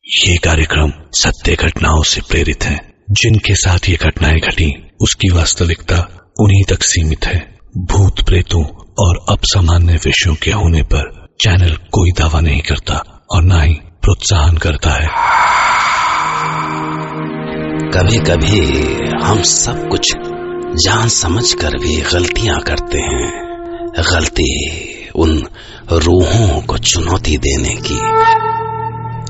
ये कार्यक्रम सत्य घटनाओं से प्रेरित है। जिनके साथ ये घटनाएं घटी उसकी वास्तविकता उन्हीं तक सीमित है। भूत प्रेतों और अपसामान्य विषयों के होने पर चैनल कोई दावा नहीं करता और न ही प्रोत्साहन करता है। कभी कभी हम सब कुछ जान समझकर भी गलतियां करते हैं। गलती उन रूहों को चुनौती देने की।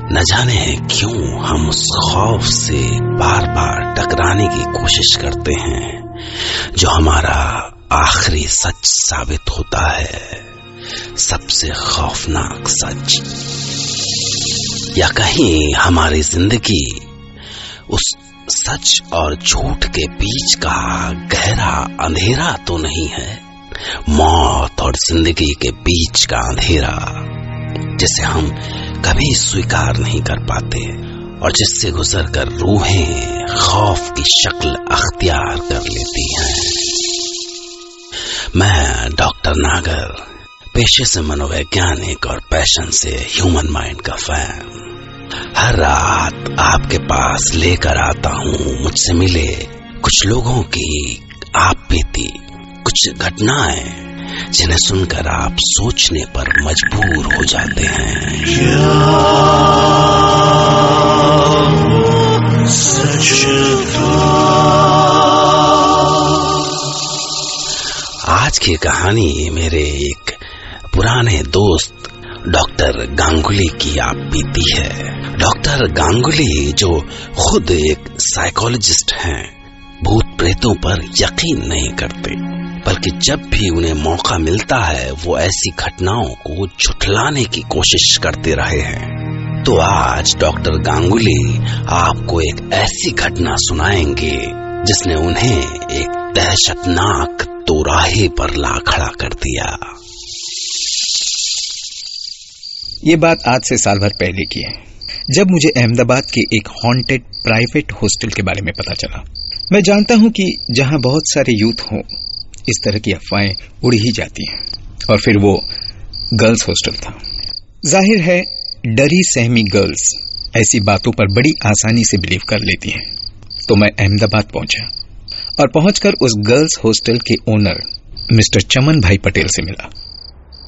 न जाने क्यों हम उस खौफ से बार बार टकराने की कोशिश करते हैं जो हमारा आखिरी सच साबित होता है, सबसे खौफनाक सच। या कहीं हमारी जिंदगी उस सच और झूठ के बीच का गहरा अंधेरा तो नहीं है, मौत और जिंदगी के बीच का अंधेरा जिसे हम कभी स्वीकार नहीं कर पाते और जिससे गुजरकर रूहें खौफ की शक्ल अख्तियार कर लेती हैं। मैं डॉक्टर नागर, पेशे से मनोवैज्ञानिक और पैशन से ह्यूमन माइंड का फैन, हर रात आपके पास लेकर आता हूँ मुझसे मिले कुछ लोगों की आप बीती कुछ घटनाएं जिन्हें सुनकर आप सोचने पर मजबूर हो जाते हैं। आज की कहानी मेरे एक पुराने दोस्त डॉक्टर गांगुली की आप बीती है। डॉक्टर गांगुली जो खुद एक साइकोलॉजिस्ट हैं, भूत प्रेतों पर यकीन नहीं करते, बल्कि जब भी उन्हें मौका मिलता है वो ऐसी घटनाओं को झुठलाने की कोशिश करते रहे हैं। तो आज डॉक्टर गांगुली आपको एक ऐसी घटना सुनाएंगे जिसने उन्हें एक दहशतनाक दोराहे पर ला खड़ा कर दिया। ये बात आज से साल भर पहले की है, जब मुझे अहमदाबाद के एक हॉन्टेड प्राइवेट हॉस्टल के बारे में पता चला। मैं जानता हूं कि जहां बहुत सारे यूथ हों, इस तरह की अफवाहें उड़ी ही जाती हैं, और फिर वो गर्ल्स हॉस्टल था। जाहिर है डरी सहमी गर्ल्स ऐसी बातों पर बड़ी आसानी से बिलीव कर लेती हैं। तो मैं अहमदाबाद पहुंचा और पहुंचकर उस गर्ल्स हॉस्टल के ओनर मिस्टर चमन भाई पटेल से मिला।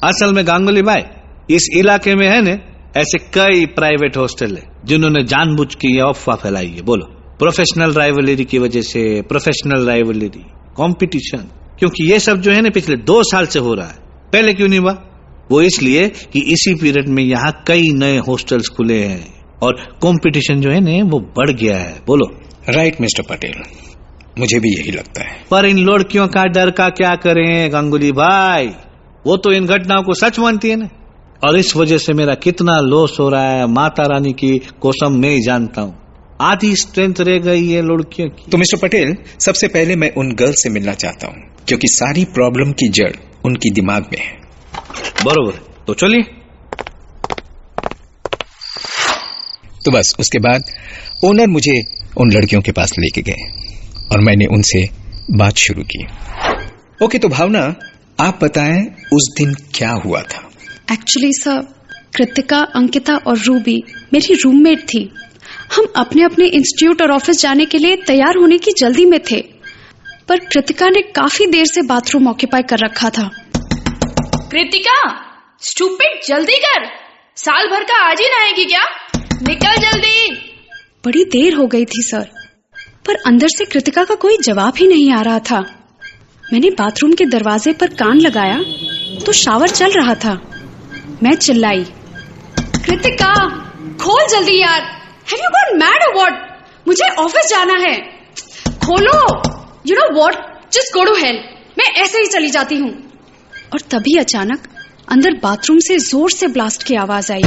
असल में गांगुली भाई, इस इलाके में है न ऐसे कई प्राइवेट हॉस्टल है जिन्होंने जानबूझ के ये अफवाह फैलाई है। बोलो, प्रोफेशनल राइवलरी की वजह से, प्रोफेशनल राइवलरी, कंपटीशन, क्योंकि ये सब जो है ना पिछले 2 साल से हो रहा है। पहले क्यों नहीं हुआ? वो इसलिए कि इसी पीरियड में यहाँ कई नए हॉस्टल्स खुले हैं और कंपटीशन जो है ना वो बढ़ गया है। बोलो। राइट मिस्टर पटेल, मुझे भी यही लगता है। पर इन लड़कियों का डर का क्या करें गांगुली भाई, वो तो इन घटनाओं को सच मानती है ना, और इस वजह से मेरा कितना लॉस हो रहा है माता रानी की कसम मैं ही जानता हूँ। आधी स्ट्रेंथ रह गई है लड़कियों की। तो मिस्टर पटेल, सबसे पहले मैं उन गर्ल्स से मिलना चाहता हूँ क्योंकि सारी प्रॉब्लम की जड़ उनकी दिमाग में है। बरोबर, तो चलिए। तो बस उसके बाद ओनर मुझे उन लड़कियों के पास लेके गए और मैंने उनसे बात शुरू की। ओके, तो भावना, आप बताएं उस दिन क्या हुआ था? एक्चुअली सर, कृतिका, अंकिता और रूबी मेरी रूममेट थी। हम अपने अपने इंस्टीट्यूट और ऑफिस जाने के लिए तैयार होने की जल्दी में थे, पर कृतिका ने काफी देर से बाथरूम ऑक्यूपाई कर रखा था। कृतिका, स्टूपिड, जल्दी कर, साल भर का आज ही नहाएगी क्या? निकल जल्दी। बड़ी देर हो गई थी सर, पर अंदर से कृतिका का कोई जवाब ही नहीं आ रहा था। मैंने बाथरूम के दरवाजे पर कान लगाया तो शावर चल रहा था। मैं चिल्लाई, कृतिका खोल जल्दी यार, have you gone mad or what? मुझे ऑफिस जाना है, खोलो। You know what, just go to hell, मैं ऐसे ही चली जाती हूँ। और तभी अचानक अंदर बाथरूम से जोर से ब्लास्ट की आवाज आई।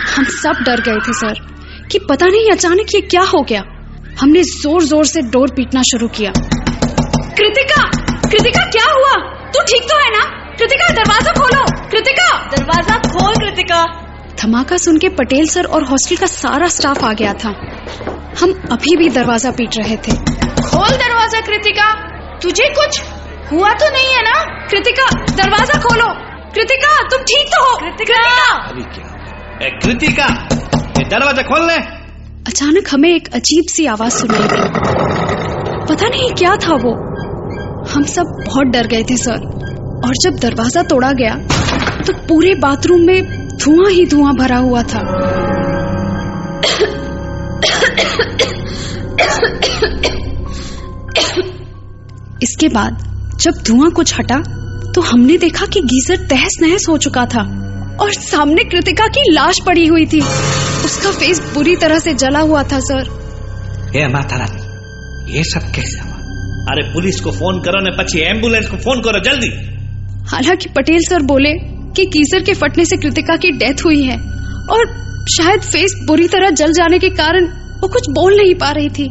हम सब डर गए थे सर कि पता नहीं अचानक ये क्या हो गया। हमने जोर जोर से डोर पीटना शुरू किया। कृतिका, कृतिका क्या हुआ? तू ठीक तो है ना? कृतिका दरवाजा खोलो, कृतिका दरवाजा खोल, कृतिका। धमाका सुन के पटेल सर और हॉस्टल का सारा स्टाफ आ गया था। हम अभी भी दरवाजा पीट रहे थे। खोल दरवाजा कृतिका, तुझे कुछ हुआ तो नहीं है ना? कृतिका दरवाजा खोलो, कृतिका तुम ठीक तो हो? कृतिका, अभी क्या? कृतिका, ये दरवाजा खोल ले। अचानक हमें एक अजीब सी आवाज सुनाई दी। पता नहीं क्या था वो। हम सब बहुत डर गए थे सर। और जब दरवाजा तोड़ा गया तो पूरे बाथरूम में धुआं ही धुआं भरा हुआ था। इसके बाद जब धुआं कुछ हटा तो हमने देखा कि गीजर तहस नहस हो चुका था और सामने कृतिका की लाश पड़ी हुई थी। उसका फेस बुरी तरह से जला हुआ था सर। हे माता रानी, ये सब कैसे हुआ? अरे पुलिस को फोन करो ने पछी एम्बुलेंस को फोन करो जल्दी। हालांकि पटेल सर बोले कि गीजर के फटने से कृतिका की डेथ हुई है और शायद फेस बुरी तरह जल जाने के कारण वो कुछ बोल नहीं पा रही थी,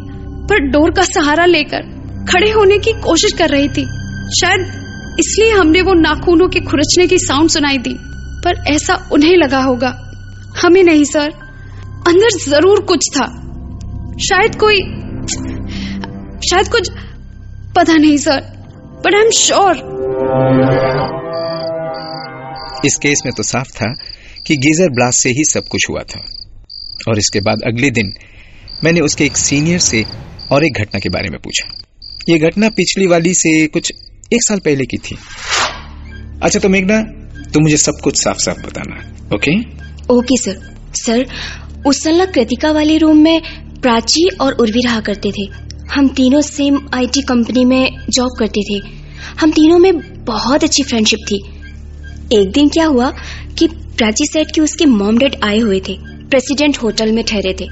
पर डोर का सहारा लेकर खड़े होने की कोशिश कर रही थी। शायद इसलिए हमने वो नाखूनों के खुरचने की साउंड सुनाई दी, पर ऐसा उन्हें लगा होगा, हमें नहीं सर। अंदर जरूर कुछ था, शायद कुछ, पता नहीं sir, but I am sure. इस केस में तो साफ था कि गीजर ब्लास्ट से ही सब कुछ हुआ था। और इसके बाद अगले दिन मैंने उसके एक सीनियर से और एक घटना के बारे में पूछा। ये घटना पिछली वाली से कुछ 1 साल पहले की थी। अच्छा तो मेघना, तुम मुझे सब कुछ साफ साफ बताना, ओके? Okay sir. सर, उस साल कृतिका वाले रूम में प्राची और उर्वी रहा करते थे। हम तीनों सेम आईटी कंपनी में जॉब करते थे। हम तीनों में बहुत अच्छी फ्रेंडशिप थी। एक दिन क्या हुआ कि प्राची सेट कि उसके मॉम डैड आए हुए थे, प्रेसिडेंट होटल में ठहरे थे।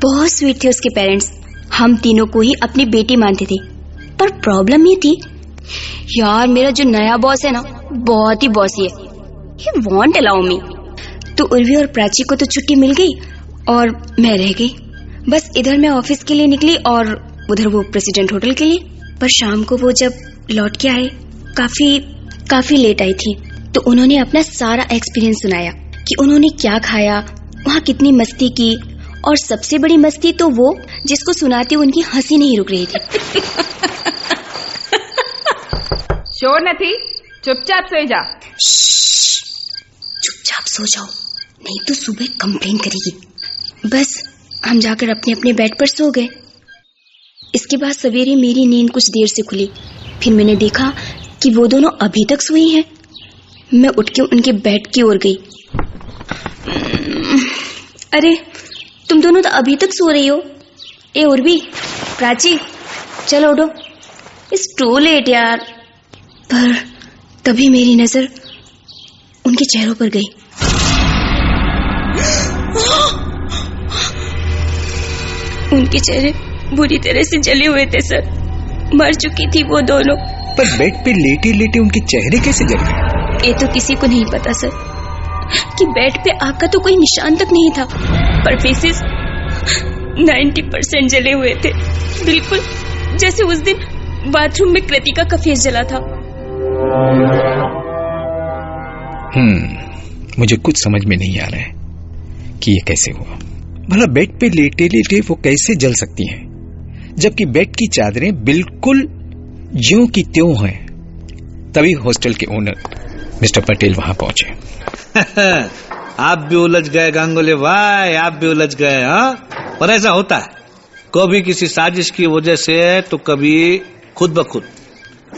बहुत स्वीट थे उसके पेरेंट्स। हम तीनों को ही अपनी बेटी मानते थे। पर प्रॉब्लम ये थी, यार मेरा जो नया बॉस है ना, बहुत ही बॉसी है। ही वॉन्ट अलाउ मी। तो उर्वी और प्राची को तो छुट्टी मिल गई और मैं रह गई। बस इधर मैं ऑफिस के लिए निकली और उधर वो प्रेसिडेंट होटल के लिए। पर शाम को वो जब लौट के आए, काफी लेट आई थी, तो उन्होंने अपना सारा एक्सपीरियंस सुनाया कि उन्होंने क्या खाया, वहाँ कितनी मस्ती की। और सबसे बड़ी मस्ती तो वो जिसको सुनाती उनकी हंसी नहीं रुक रही थी। शोर नहीं, चुपचाप सो जा। चुपचाप सो जाओ, नहीं तो सुबह कंप्लेन करेगी। बस हम जाकर अपने अपने बेड पर सो गए। इसके बाद सवेरे मेरी नींद कुछ देर से खुली। फिर मैंने देखा कि वो दोनों अभी तक सोई हैं। मैं उठ के उनके बेड की ओर गई। अरे तुम दोनों तो अभी तक सो रही हो। ए उर्वी, प्राची, चलो उठो, इट्स टू लेट यार। पर तभी मेरी नजर उनके चेहरों पर गई। उनके चेहरे बुरी तरह से जले हुए थे सर। मर चुकी थी वो दोनों। पर बेड पे लेटे लेटे उनके चेहरे कैसे जल गए? ये तो किसी को नहीं पता सर कि बेड पे आग का तो कोई निशान तक नहीं था, पर फेसेस 90% जले हुए थे, बिल्कुल जैसे उस दिन बाथरूम में कृतिका का फेस जला था। मुझे कुछ समझ में नहीं आ रहा है कि ये कैसे हुआ। भला बेड पे लेटे लेटे वो कैसे जल सकती हैं, जबकि बेड की चादरें बिल्कुल ज्यों की त्यों हैं। तभी हॉस्टल के ओनर मिस्टर पटेल वहां पहुंचे। आप भी उलझ गए गांगुली भाई, आप भी उलझ गए। हाँ, पर ऐसा होता है, कभी किसी साजिश की वजह से तो कभी खुद ब खुद।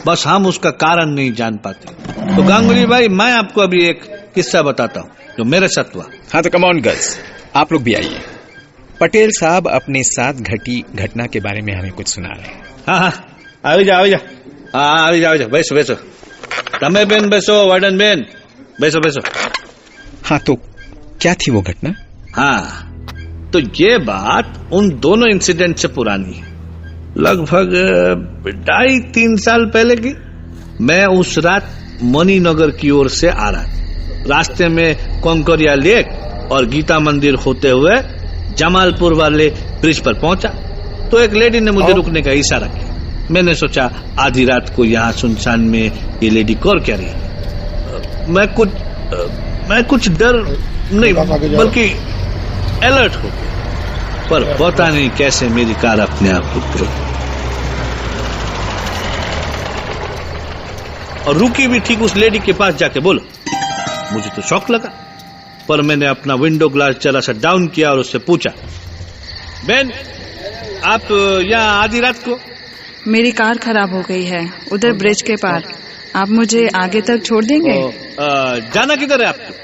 बस हम उसका कारण नहीं जान पाते। तो गांगुली भाई, मैं आपको अभी एक किस्सा बताता हूँ जो मेरे साथ हुआ। हाँ तो कम ऑन गर्ल्स, आप लोग भी आइए। पटेल साहब अपने साथ घटी घटना के बारे में हमें कुछ सुना रहे हैं। हाँ, આવી જાઓ, બેસો। તમે બેન બેસો, વાર્ડन બેन બેસો। हाँ तो क्या थी वो घटना? हाँ, तो ये बात उन दोनों इंसिडेंट से पुरानी है, लगभग 2.5-3 साल पहले की। मैं उस रात मणिनगर की ओर से आ रहा था। रास्ते में कोंकरिया लेक और गीता मंदिर होते हुए जमालपुर वाले ब्रिज पर पहुंचा तो एक लेडी ने मुझे रुकने का इशारा किया। मैंने सोचा आधी रात को यहाँ सुनसान में ये लेडी कौर क्या रही है। मैं कुछ डर नहीं बल्कि अलर्ट हो गया, पर पता नहीं कैसे मेरी कार अपने आप रुक गई और रुकी भी ठीक उस लेडी के पास जाके बोलो। मुझे तो शौक लगा, पर मैंने अपना विंडो ग्लास जरा सा डाउन किया और उससे पूछा, बेन आप यहाँ आधी रात को? मेरी कार खराब हो गई है उधर ब्रिज के पार, आप मुझे आगे तक छोड़ देंगे? जाना किधर है आपको?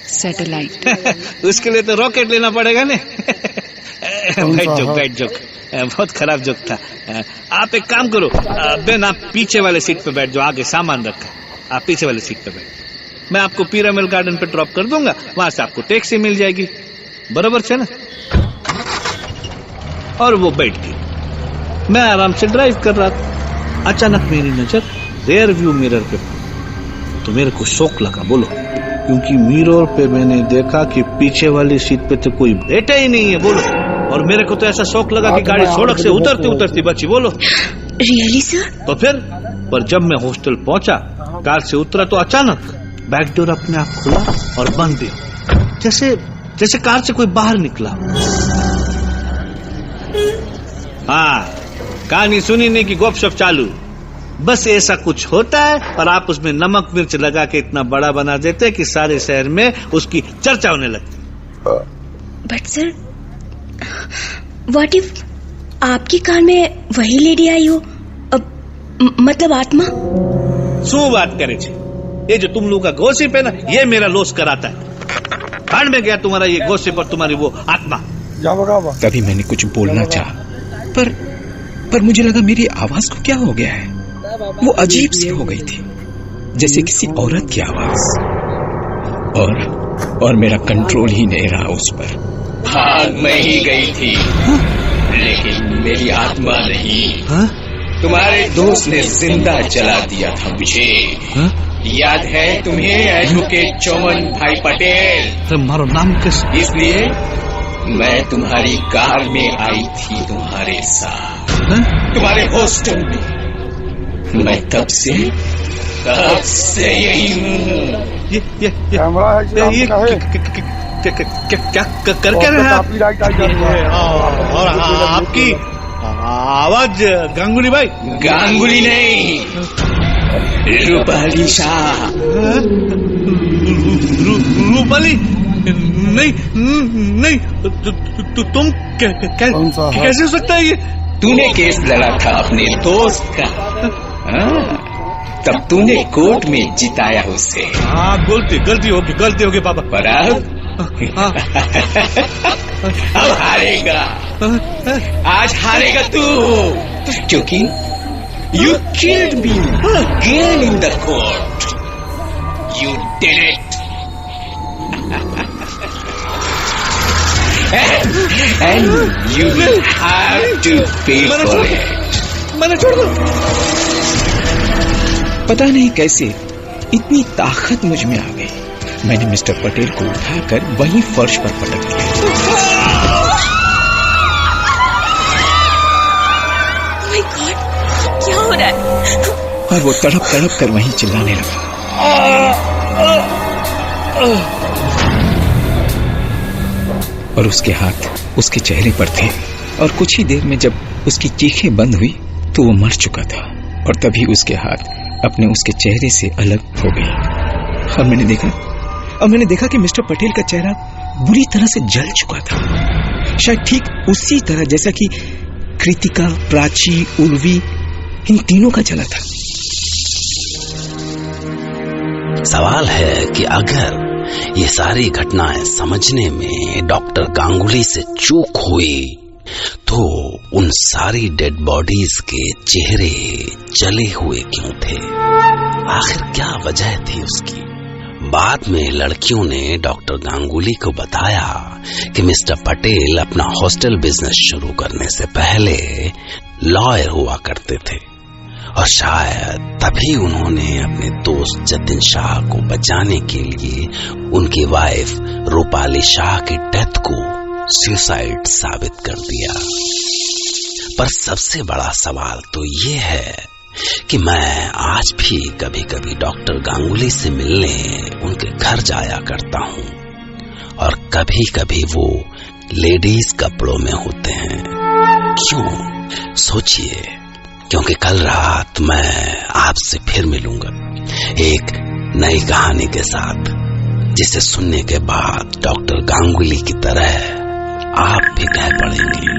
सैटेलाइट। उसके लिए तो रॉकेट लेना पड़ेगा ने। बैठ जोक बहुत खराब जोक था। आप एक काम करो बेन, आप पीछे वाले सीट पे बैठ जाओ, आगे सामान रखा है, आप पीछे वाले सीट पे बैठ। मैं आपको पिरामिड गार्डन पे ड्रॉप कर दूंगा, वहां से आपको टैक्सी मिल जाएगी, बराबर से ना? और वो बैठ गई। मैं आराम से ड्राइव कर रहा था, अचानक मेरी नजर रेयर व्यू मिरर पे पड़ी तो मेरे को शौक लगा। बोलो, क्योंकि मिरर पे मैंने देखा कि पीछे वाली सीट पे तो कोई बैठा ही नहीं है। बोलो, और मेरे को तो ऐसा शौक लगा कि गाड़ी सड़क से उतरती उतरती बची। बोलो रियली सर? तो फिर पर जब मैं हॉस्टल पहुंचा, कार से उतरा तो अचानक बैक डोर अपने आप खुला और बंद भी, जैसे कार से कोई बाहर निकला। हाँ, कहानी सुनी नहीं कि गपशप चालू। बस ऐसा कुछ होता है और आप उसमें नमक मिर्च लगा के इतना बड़ा बना देते कि सारे शहर में उसकी चर्चा होने लगती। बट सर, व्हाट इफ आपकी कार में वही लेडी आई हो, मतलब आत्मा? शू बात करे छे? ये जो तुम लोग का गॉसिप है ना, ये मेरा लॉस कराता है। भाड़ में गया तुम्हारा ये गॉसिप और तुम्हारी वो आत्मा। कभी मैंने कुछ बोलना चाहा, पर मुझे लगा मेरी आवाज को क्या हो गया है। वो अजीब सी हो गई थी, जैसे किसी औरत की आवाज, और मेरा कंट्रोल ही नहीं रहा उस पर। भाग में ही गई थी, लेकिन मेरी आत्मा नहीं। तुम्हारे दोस्त ने जिंदा जला दिया था मुझे। याद है तुम्हें एडवोकेट चौमन भाई पटेल? तुम्हारा नाम कैसे? इसलिए मैं तुम्हारी कार में आई थी तुम्हारे साथ, तुम्हारे हॉस्टल में। मैं तब से यही हूँ। ये क्या कर क्या रहे हैं? और आपकी आवाज गांगुली भाई? गांगुली नहीं, रूपाली शाह। रूपाली? नहीं, तुम कैसे हो सकता है ये? तूने केस लड़ा था अपने दोस्त का, तब तूने कोर्ट में जिताया उसे। हाँ, गलती होगी पापा। पर अब हारेगा, आज हारेगा तू, क्योंकि you killed me again in the court. You did it. And you will have to pay for it. मैंने छोड़ दो। पता नहीं कैसे इतनी ताकत मुझ में आ गई। मैंने मिस्टर पटेल को उठाकर वहीं फर्श पर पटक दिया। Oh my God, क्या हो रहा है? और वो तड़प कर वहीं चिल्लाने लगा। और उसके हाथ उसके चेहरे पर थे, और कुछ ही देर में जब उसकी चीखें बंद हुई तो वो मर चुका था, और तभी उसके हाथ अपने उसके चेहरे से अलग हो गए। और मैंने देखा कि मिस्टर पटेल का चेहरा बुरी तरह से जल चुका था, शायद ठीक उसी तरह जैसा कि कृतिका, प्राची, उर्वी, इन तीनों का जला था। सवाल है कि अगर ये सारी घटनाएं समझने में डॉक्टर गांगुली से चूक हुई तो उन सारी डेड बॉडीज के चेहरे जले हुए क्यों थे? आखिर क्या वजह थी उसकी? बाद में लड़कियों ने डॉक्टर गांगुली को बताया कि मिस्टर पटेल अपना हॉस्टल बिजनेस शुरू करने से पहले लॉयर हुआ करते थे, और शायद तभी उन्होंने अपने दोस्त जतिन शाह को बचाने के लिए उनकी वाइफ रूपाली शाह की डेथ को सुसाइड साबित कर दिया। पर सबसे बड़ा सवाल तो ये है कि मैं आज भी कभी कभी डॉक्टर गांगुली से मिलने उनके घर जाया करता हूँ, और कभी कभी वो लेडीज कपड़ों में होते हैं। क्यों? सोचिए, क्योंकि कल रात मैं आपसे फिर मिलूंगा एक नई कहानी के साथ। जिसे सुनने के बाद डॉक्टर गांगुली की तरह आप भी कह पड़ेंगे,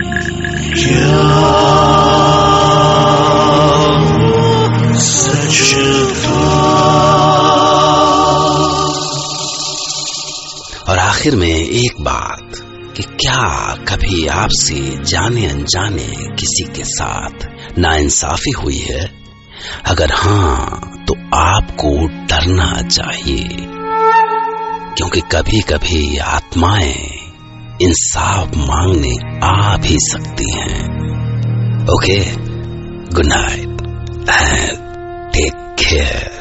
और आखिर में एक बात कि क्या कभी आपसे जाने अनजाने किसी के साथ नाइंसाफी हुई है? अगर हाँ, तो आपको डरना चाहिए, क्योंकि कभी कभी आत्माएं इंसाफ मांगने आ भी सकती हैं। Okay, good night and take care.